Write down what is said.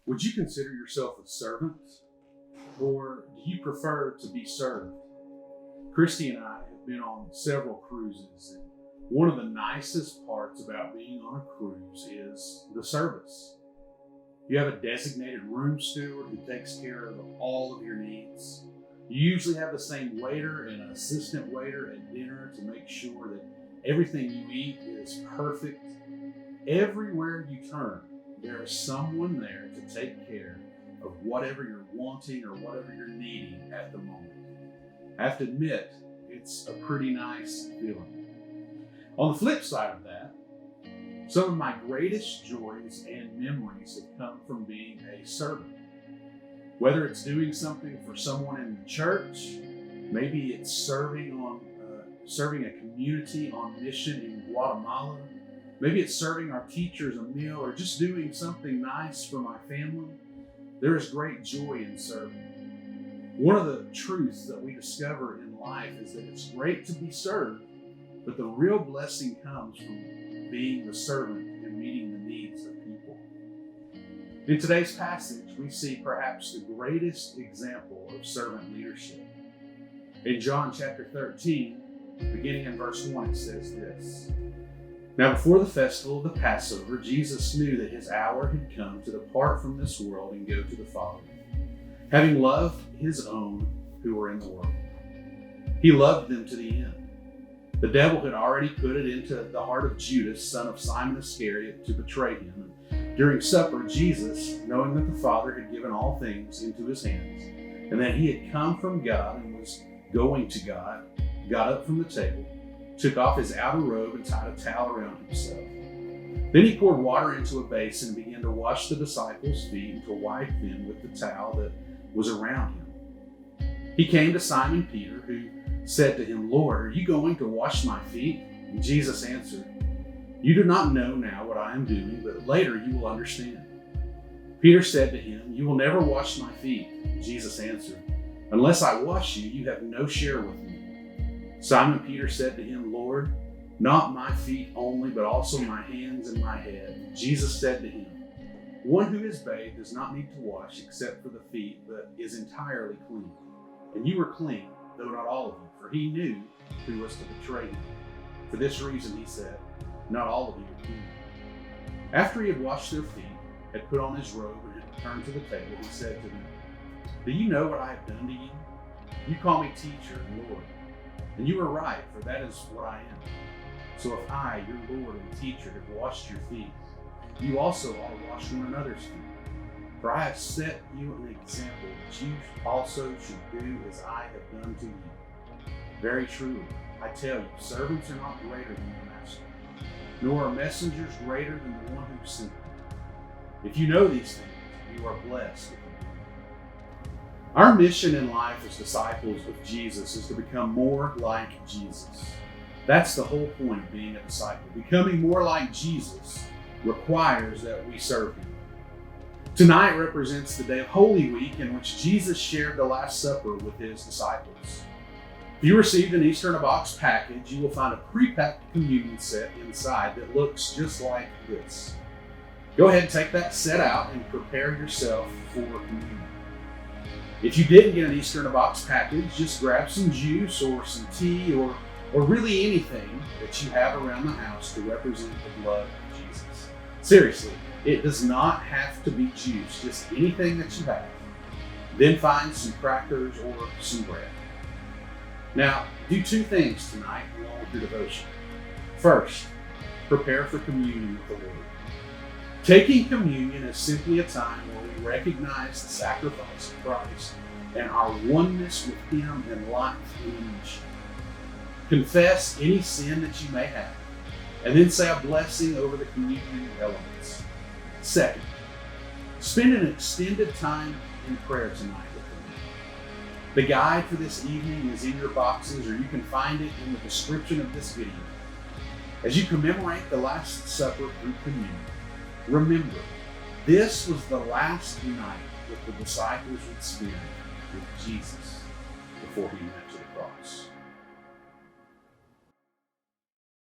Would you consider yourself a servant, or do you prefer to be served? Christy and I have been on several cruises, and one of the nicest parts about being on a cruise is the service. You have a designated room steward who takes care of all of your needs. You usually have the same waiter and an assistant waiter at dinner to make sure that everything you eat is perfect. Everywhere you turn, there is someone there to take care of whatever you're wanting or whatever you're needing at the moment. I have to admit, it's a pretty nice feeling. On the flip side of that, some of my greatest joys and memories have come from being a servant. Whether it's doing something for someone in the church, maybe it's serving a community on mission in Guatemala, maybe it's serving our teachers a meal, or just doing something nice for my family. There is great joy in serving. One of the truths that we discover in life is that it's great to be served, but the real blessing comes from being the servant and meeting the needs of people. In today's passage, we see perhaps the greatest example of servant leadership. In John chapter 13, beginning in verse 1, it says this: Now before the festival of the Passover, Jesus knew that his hour had come to depart from this world and go to the Father, having loved his own who were in the world. He loved them to the end. The devil had already put it into the heart of Judas, son of Simon Iscariot, to betray him. And during supper, Jesus, knowing that the Father had given all things into his hands, and that he had come from God and was going to God, got up from the table, took off his outer robe and tied a towel around himself. Then he poured water into a basin and began to wash the disciples' feet and to wipe them with the towel that was around him. He came to Simon Peter, who said to him, Lord, are you going to wash my feet? And Jesus answered, You do not know now what I am doing, but later you will understand. Peter said to him, You will never wash my feet. And Jesus answered, Unless I wash you, you have no share with me. Simon Peter said to him, Lord, not my feet only, but also my hands and my head. And Jesus said to him, One who is bathed does not need to wash except for the feet, but is entirely clean. And you are clean, though not all of you, for he knew who was to betray him. For this reason he said, Not all of you are clean. After he had washed their feet, had put on his robe, and had returned to the table, he said to them, Do you know what I have done to you? You call me teacher and Lord, and you are right, for that is what I am. So if I, your Lord and teacher, have washed your feet, you also ought to wash one another's feet. For I have set you an example that you also should do as I have done to you. Very truly, I tell you, servants are not greater than their master, nor are messengers greater than the one who sent them. If you know these things, you are blessed if you do. Our mission in life as disciples of Jesus is to become more like Jesus. That's the whole point of being a disciple. Becoming more like Jesus requires that we serve him. Tonight represents the day of Holy Week, in which Jesus shared the Last Supper with his disciples. If you received an Easter in a Box package, you will find a pre-packed communion set inside that looks just like this. Go ahead and take that set out and prepare yourself for communion. If you didn't get an Easter in a Box package, just grab some juice or some tea or really anything that you have around the house to represent the blood of Jesus. Seriously. It does not have to be juice, just anything that you have. Then find some crackers or some bread. Now, do two things tonight along with your devotion. First, prepare for communion with the Lord. Taking communion is simply a time where we recognize the sacrifice of Christ and our oneness with him in life and mission. Confess any sin that you may have, and then say a blessing over the communion elements. Second, spend an extended time in prayer tonight with me. The guide for this evening is in your boxes, or you can find it in the description of this video. As you commemorate the Last Supper through communion, remember, this was the last night that the disciples would spend with Jesus before he went to the